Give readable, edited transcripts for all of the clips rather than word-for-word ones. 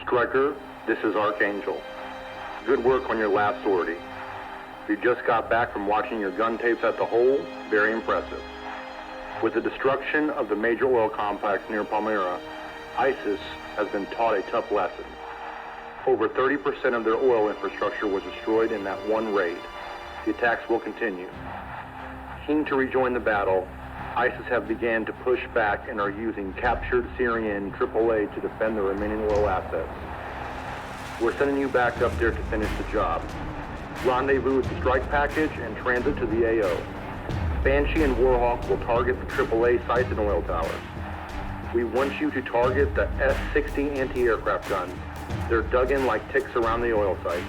Striker, this is Archangel. Good work on your last sortie. You just got back from watching your gun tapes at the hole. Very impressive. With the destruction of the major oil complex near Palmyra, ISIS has been taught a tough lesson. Over 30% of their oil infrastructure was destroyed in that one raid. The attacks will continue. Keen to rejoin the battle, ISIS have began to push back and are using captured Syrian AAA to defend the remaining oil assets. We're sending you back up there to finish the job. Rendezvous with the strike package and transit to the AO. Banshee and Warhawk will target the AAA sites and oil towers. We want you to target the F16 anti-aircraft guns. They're dug in like ticks around the oil sites.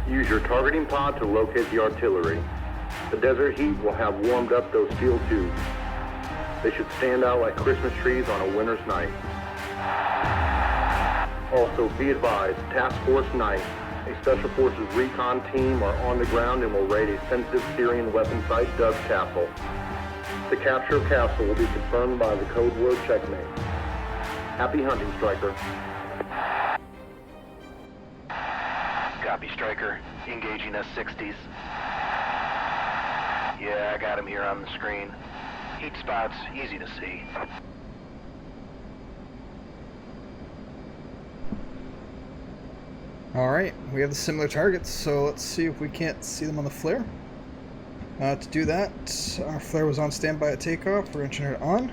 Use your targeting pod to locate the artillery. The desert heat will have warmed up those steel tubes. They should stand out like Christmas trees on a winter's night. Also, be advised, Task Force Night, a Special Forces recon team are on the ground and will raid a sensitive Syrian weapon site, Dove's Castle. The capture of Castle will be confirmed by the code word checkmate. Happy hunting, Striker. Copy, Striker. Engaging S-60s. Yeah, I got him here on the screen. Heat spots, easy to see. Alright, we have the similar targets, so let's see if we can't see them on the flare. To do that, our flare was on standby at takeoff. We're going to turn it on.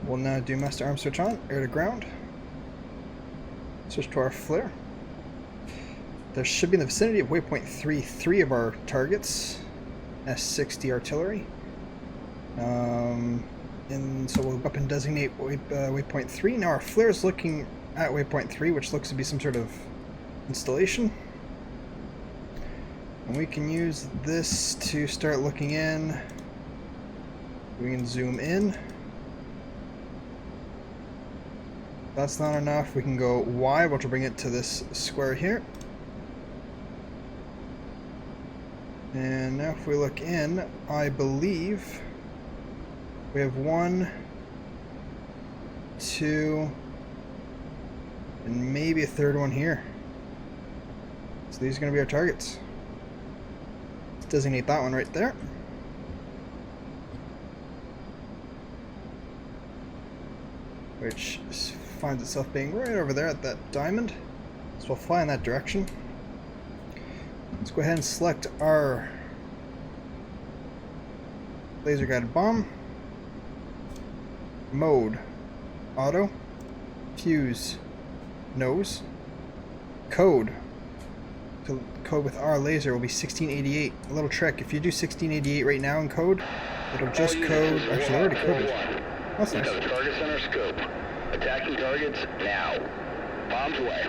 We'll now do master arm switch on, air to ground. Switch to our flare. There should be in the vicinity of waypoint 3 of our targets. S60 artillery. And so we'll up and designate waypoint 3. Now our flare is looking at waypoint 3, which looks to be some sort of installation. And we can use this to start looking in. We can zoom in. That's not enough. We can go wide, which will bring it to this square here. And now if we look in, I believe we have 1, 2, and maybe a third one here. So these are going to be our targets. Let's designate that one right there. Which finds itself being right over there at that diamond. So we'll fly in that direction. Let's go ahead and select our laser guided bomb. Mode, auto, fuse, nose, code. To code with our laser will be 1688. A little trick, if you do 1688 right now in code, it'll just code, actually I already coded. That's nice. Got the targets on our scope. Attacking targets now. Bombs away.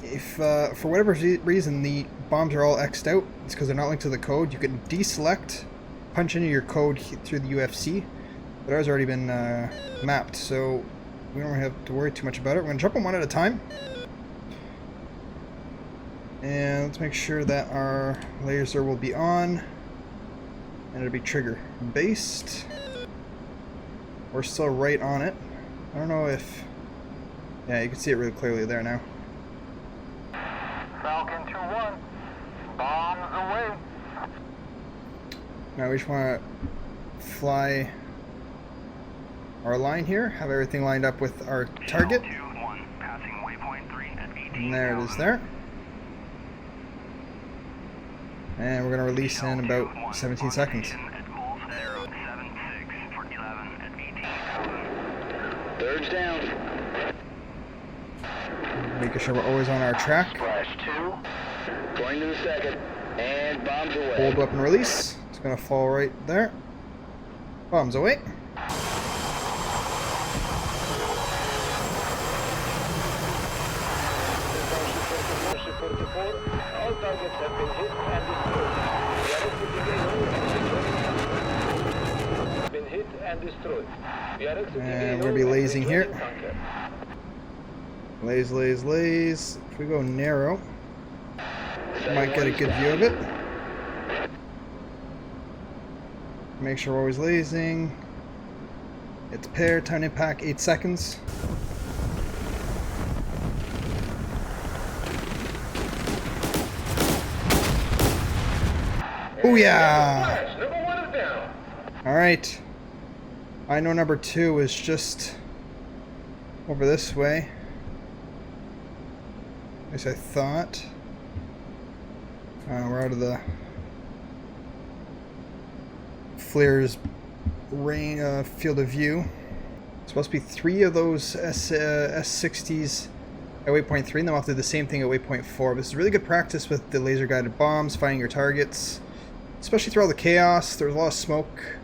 If for whatever reason the bombs are all X'd out, it's because they're not linked to the code. You can deselect, punch in your code through the UFC, but ours already been mapped, so we don't have to worry too much about it. We're going to jump them one at a time. And let's make sure that our laser will be on, and it'll be trigger based. We're still right on it. I don't know if... yeah, you can see it really clearly there now. Falcon 2-1. Bombs away. Now we just want to fly our line here, have everything lined up with our target. And there it is there. And we're going to release in about 17 seconds. Third's down. Making sure we're always on our track. Splash 2. Going to the second. And bombs away. Hold up and release. It's going to fall right there. Bombs away. All targets have been hit and destroyed. Been hit and destroyed. And we're going to be lasing here. Laze, laze, laze. If we go narrow, we might get a good view of it. Make sure we're always lasing. It's pair, time to impact 8 seconds. Oh yeah! Number 1 is down. Alright. I know number 2 is just over this way. At least I thought. We're out of the Flare's rain field of view. Supposed to be 3 of those S60s at waypoint 3, and then we'll have to do the same thing at waypoint 4. But this is really good practice with the laser guided bombs, finding your targets, especially through all the chaos. There's a lot of smoke,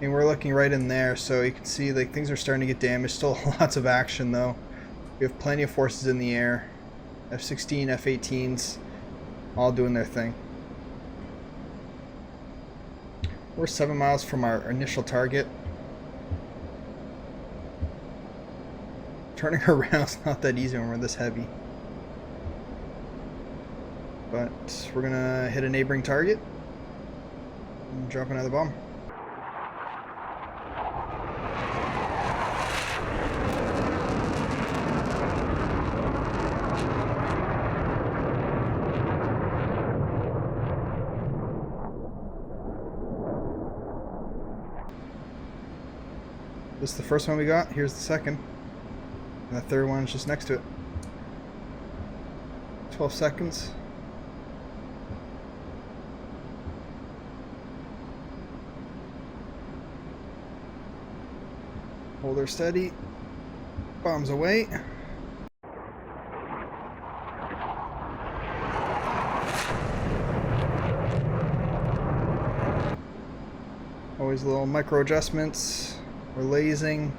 and we're looking right in there, so you can see like things are starting to get damaged. Still lots of action though. We have plenty of forces in the air. F16, F18s, all doing their thing. We're 7 miles from our initial target. Turning around is not that easy when we're this heavy. But we're gonna hit a neighboring target and drop another bomb. This is the first one we got. Here's the second. And the third one is just next to it. 12 seconds. Hold her steady. Bombs away. Always little micro adjustments. We're lasing.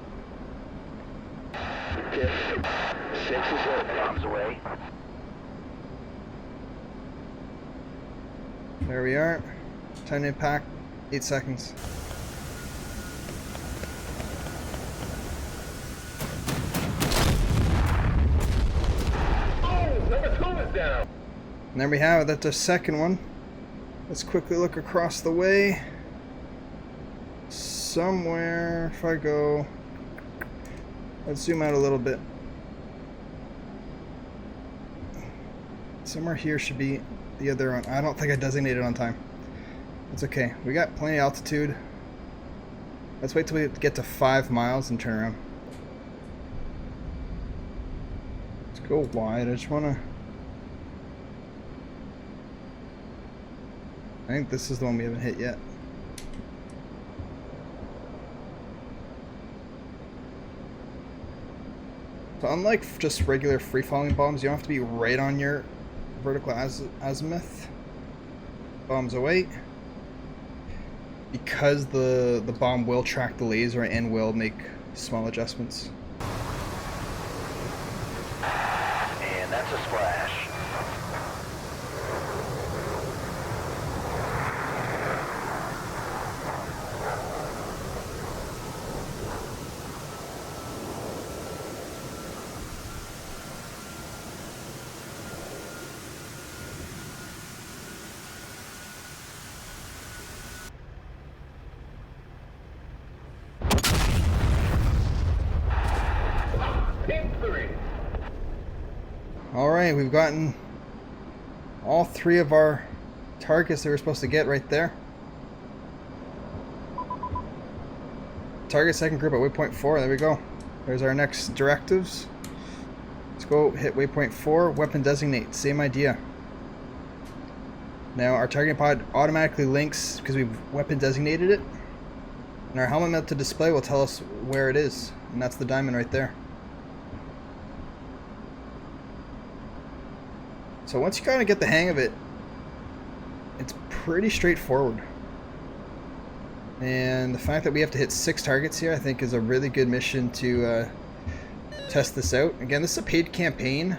6 is it. Bombs away. There we are. Time to impact. 8 seconds. Oh, number 2 is down. And there we have it. That's our second one. Let's quickly look across the way. Somewhere, if I go, let's zoom out a little bit. Somewhere here should be the other one. I don't think I designated on time. It's okay. We got plenty of altitude. Let's wait till we get to 5 miles and turn around. Let's go wide. I just want to... I think this is the one we haven't hit yet. So unlike just regular free-falling bombs, you don't have to be right on your vertical azimuth. Bombs away. Because the bomb will track the laser and will make small adjustments. And that's a splash. Alright, we've gotten all 3 of our targets that we're supposed to get right there. Target second group at waypoint 4, there we go. There's our next directives. Let's go hit waypoint 4, weapon designate, same idea. Now our targeting pod automatically links because we've weapon designated it. And our helmet mounted display will tell us where it is. And that's the diamond right there. So once you kind of get the hang of it, it's pretty straightforward. And the fact that we have to hit 6 targets here, I think, is a really good mission to test this out. Again, this is a paid campaign.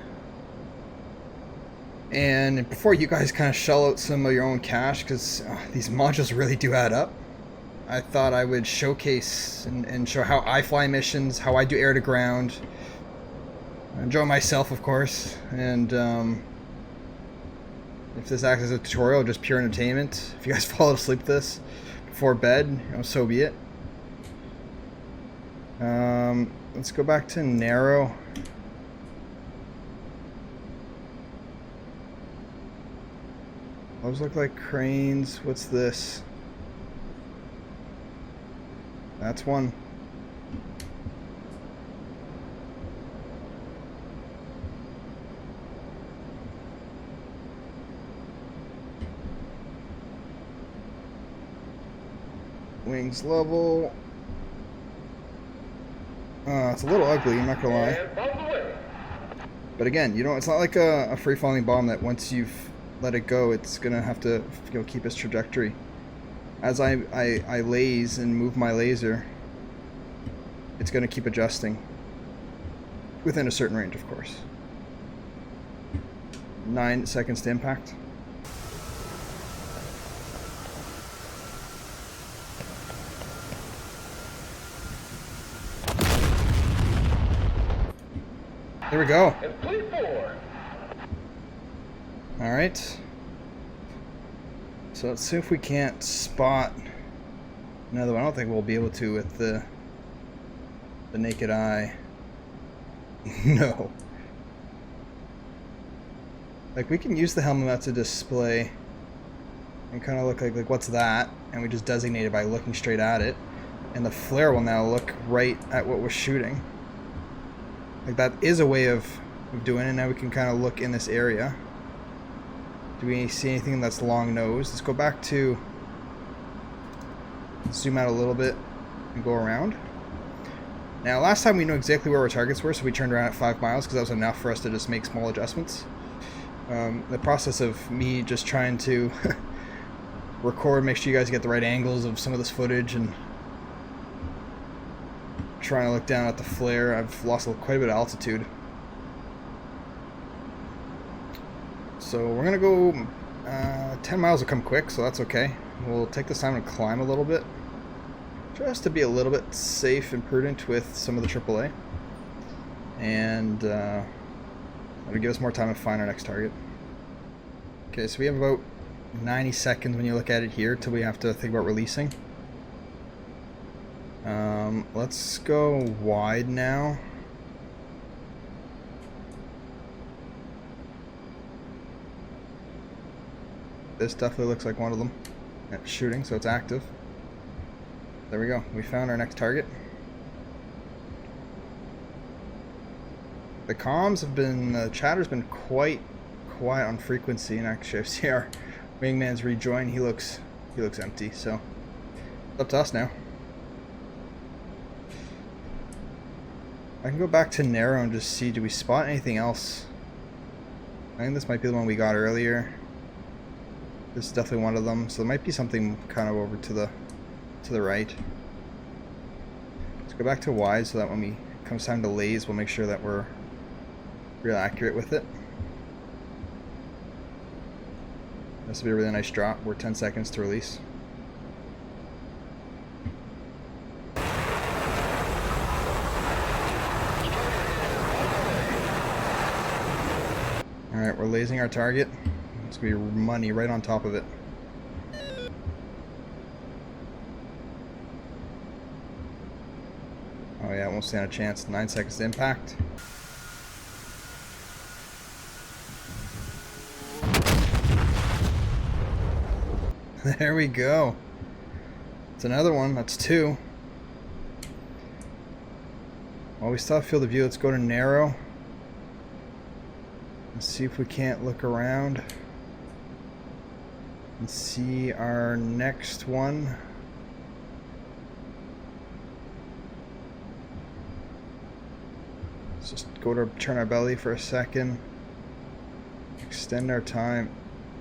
And before you guys kind of shell out some of your own cash, because these modules really do add up, I thought I would showcase and show how I fly missions, how I do air to ground. Enjoy myself, of course. And if this acts as a tutorial, just pure entertainment. If you guys fall asleep this before bed, you know, so be it. Let's go back to narrow. Those look like cranes. What's this? That's one. Wings level. It's a little ugly, I'm not gonna lie. But again, you know, it's not like a free-falling bomb that once you've let it go, it's gonna have to, you know, keep its trajectory. As I laze and move my laser, it's gonna keep adjusting. Within a certain range, of course. 9 seconds to impact. There we go. Alright. So let's see if we can't spot another one. I don't think we'll be able to with the naked eye. No. Like, we can use the helmet mount to display and kind of look like what's that? And we just designate it by looking straight at it. And the flare will now look right at what we're shooting. Like, that is a way of doing it. Now we can kind of look in this area. Do we see anything that's long nosed? Let's go back to zoom out a little bit and go around. Now, last time we knew exactly where our targets were, so we turned around at 5 miles because that was enough for us to just make small adjustments. The process of me just trying to record, make sure you guys get the right angles of some of this footage, and trying to look down at the flare. I've lost quite a bit of altitude. So we're gonna go 10 miles will come quick, so that's okay. We'll take this time to climb a little bit, just to be a little bit safe and prudent with some of the AAA, and that'll give us more time to find our next target. Okay, so we have about 90 seconds when you look at it here till we have to think about releasing. Let's go wide now. This definitely looks like one of them. It's shooting, so it's active. There we go. We found our next target. The comms have been, the chatter's been quite quiet on frequency, and actually I see our wingman's rejoined. He looks empty, so it's up to us now. I can go back to narrow and just see, do we spot anything else? I think this might be the one we got earlier. This is definitely one of them, so there might be something kind of over to the right. Let's go back to wide so that when we comes time to laze, we'll make sure that we're real accurate with it. This will be a really nice drop. We're 10 seconds to release. Alright, we're lasing our target. It's going to be money right on top of it. Oh yeah, it won't stand a chance. 9 seconds to impact. There we go. It's another one. That's 2. Well, we still have field of view. Let's go to narrow. Let's see if we can't look around and see our next one. Let's just go to turn our belly for a second. Extend our time.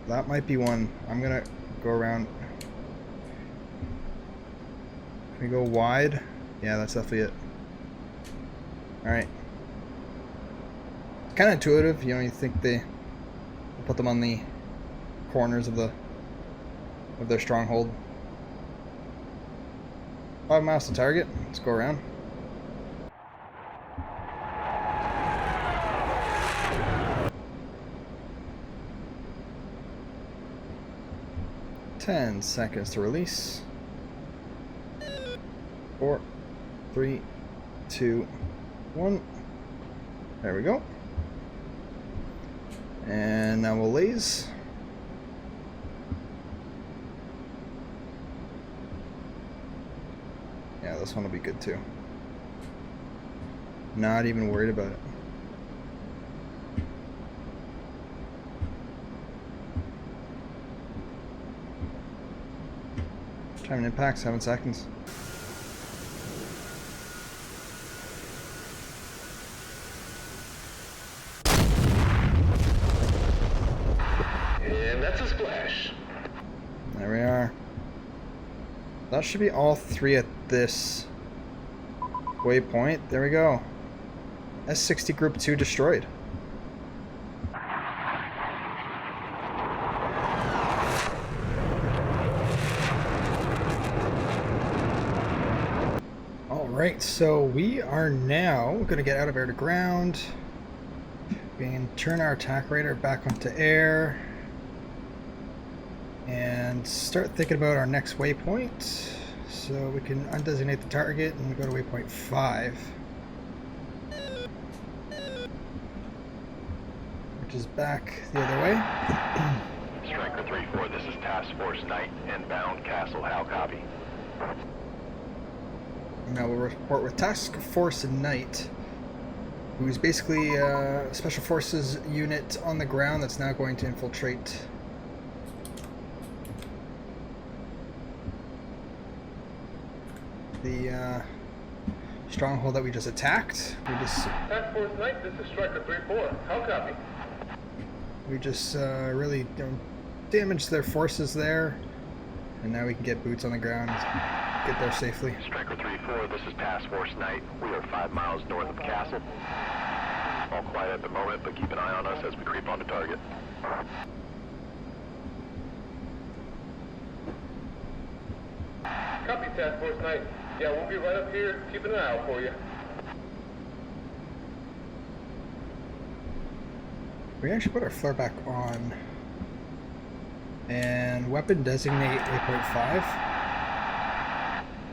That might be one. I'm gonna go around. Can we go wide? Yeah, that's definitely it. Alright. Kind of intuitive, you know, you think they put them on the corners of their stronghold. 5 miles to target. Let's go around. Ten seconds to release. 4, 3, 2, 1. There we go. And now we'll laze. this one will be good too. Not even worried about it. Time and impact, 7 seconds. And that's a splash. There we are. That should be all 3 at this waypoint. There we go. S60 Group 2 destroyed. Alright, so we are now going to get out of air to ground. We can turn our attack radar back onto air. And start thinking about our next waypoint. So we can undesignate the target and go to waypoint 5. Which is back the other way. Striker 3-4, this is Task Force Knight, inbound Castle. How copy? Now we'll report with Task Force Knight, who is basically a Special Forces unit on the ground that's now going to infiltrate the stronghold that we just attacked. Task Force Knight, this is Striker 3-4. How copy? We just really damaged their forces there, and now we can get boots on the ground and get there safely. Striker 3-4, this is Task Force Knight. We are 5 miles north of the castle. All quiet at the moment, but keep an eye on us as we creep onto target. Copy, Task Force Knight. Yeah, we'll be right up here, keeping an eye out for you. We actually put our flare back on. And weapon designate 8.5.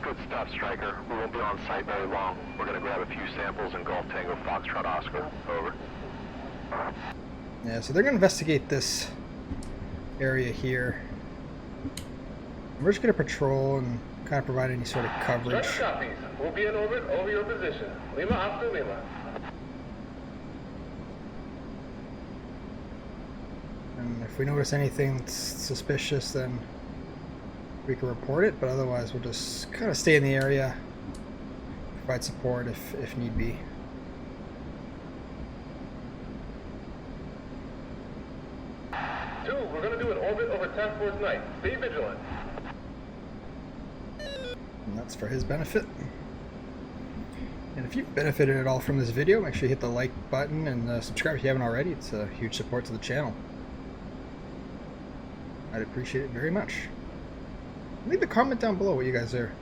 Good stuff, Striker. We won't be on site very long. We're going to grab a few samples in Golf Tango Foxtrot Oscar. Over. Yeah, so they're going to investigate this area here. We're just going to patrol and kind of provide any sort of coverage. Striker copies. We'll be in orbit over your position. Lima after Lima. And if we notice anything suspicious, then we can report it, but otherwise we'll just kind of stay in the area, provide support if need be. We're going to do an orbit over Task Force Knight. Stay vigilant. And that's for his benefit. And if you've benefited at all from this video, make sure you hit the like button and subscribe if you haven't already. It's a huge support to the channel. I'd appreciate it very much. Leave a comment down below what you guys are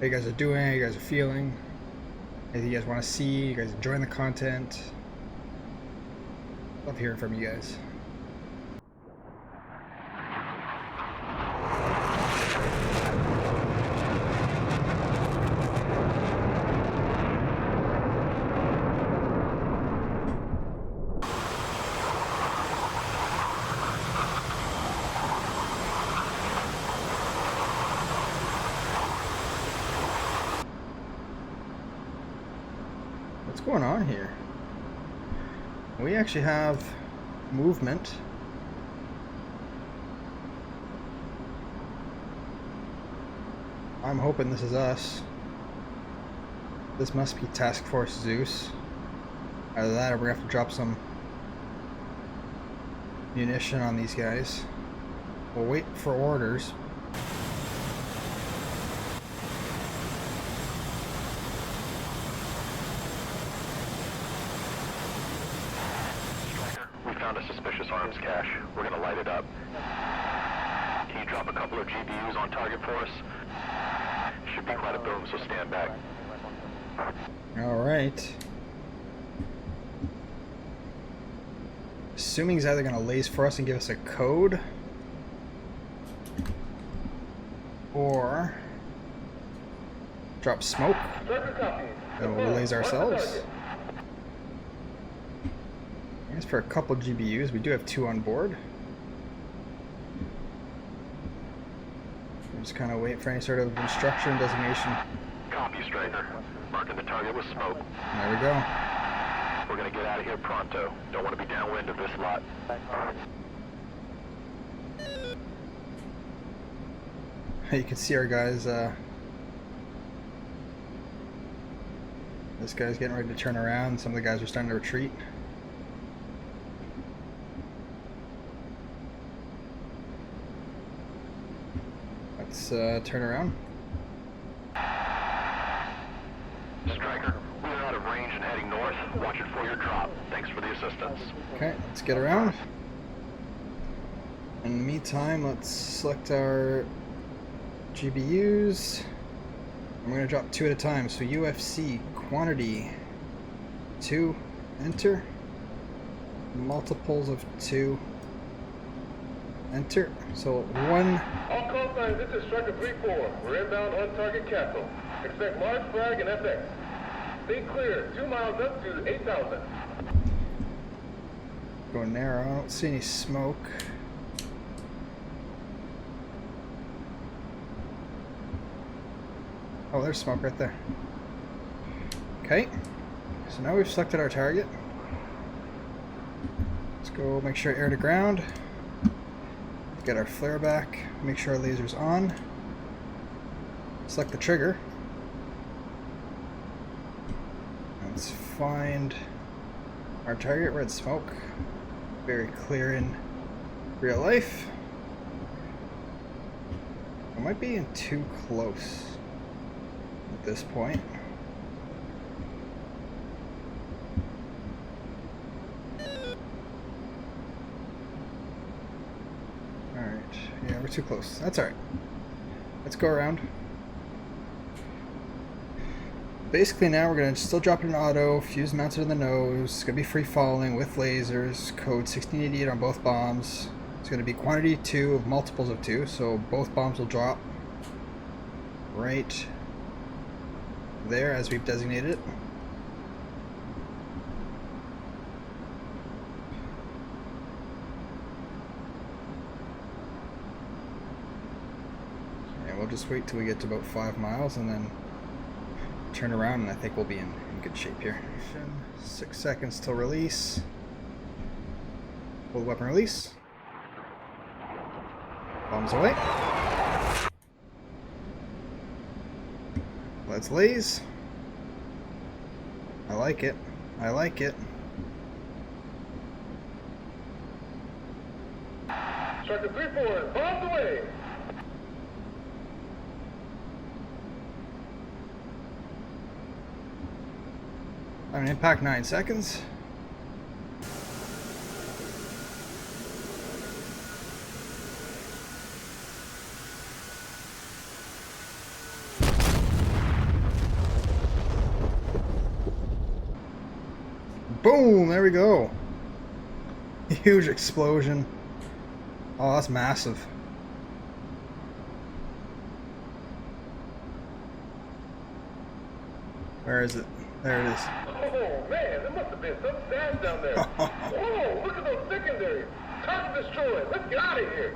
doing, how you guys are feeling, anything you guys want to see, you guys enjoying the content. Love hearing from you guys. What's going on here? We actually have movement. I'm hoping this is us. This must be Task Force Zeus. Either that or we're gonna have to drop some munition on these guys. We'll wait for orders. Found a suspicious arms cache. We're going to light it up. Can you drop a couple of GBUs on target for us? Should be quite a boom, so stand back. Alright. Assuming he's either going to laze for us and give us a code, or drop smoke and we'll laze ourselves. As for a couple GBUs, we do have 2 on board. We'll just kind of wait for any sort of instruction designation. Copy. copy, Striker. Marking the target with smoke. There we go. We're gonna get out of here pronto. Don't want to be downwind of this lot. You can see our guys, this guy's getting ready to turn around. Some of the guys are starting to retreat. Let's turn around. Striker, we are out of range and heading north. Watch it for your drop. Thanks for the assistance. Okay, let's get around. In the meantime, let's select our GBUs. I'm going to drop 2 at a time. So UFC quantity 2, enter. Multiples of 2, enter. So 1. All call signs, this is Striker 3-4. We're inbound on target castle. Expect large flag and FX. Stay clear, 2 miles up to 8,000. Go narrow. I don't see any smoke. Oh, there's smoke right there. Okay. So now we've selected our target. Let's go make sure air to ground. Get our flare back. Make sure our laser's on. Select the trigger. Let's find our target. Red smoke. Very clear in real life. I might be in too close at this point. Alright, yeah, we're too close. That's alright. Let's go around. Basically now we're going to still drop it in auto, fuse mounted in the nose, it's going to be free falling with lasers, code 1688 on both bombs. It's going to be quantity 2 of multiples of 2, so both bombs will drop right there as we've designated it. And we'll just wait till we get to about 5 miles and then turn around, and I think we'll be in good shape here. 6 seconds till release. Full weapon release. Bombs away. Let's laze. I like it. I like it. Striker 3-4, bombs away. I'm gonna impact 9 seconds. Boom! There we go. Huge explosion. Oh, that's massive. Where is it? There it is. Oh man, there must have been some sand down there. Whoa, look at those secondaries. Target destroyed. Let's get out of here.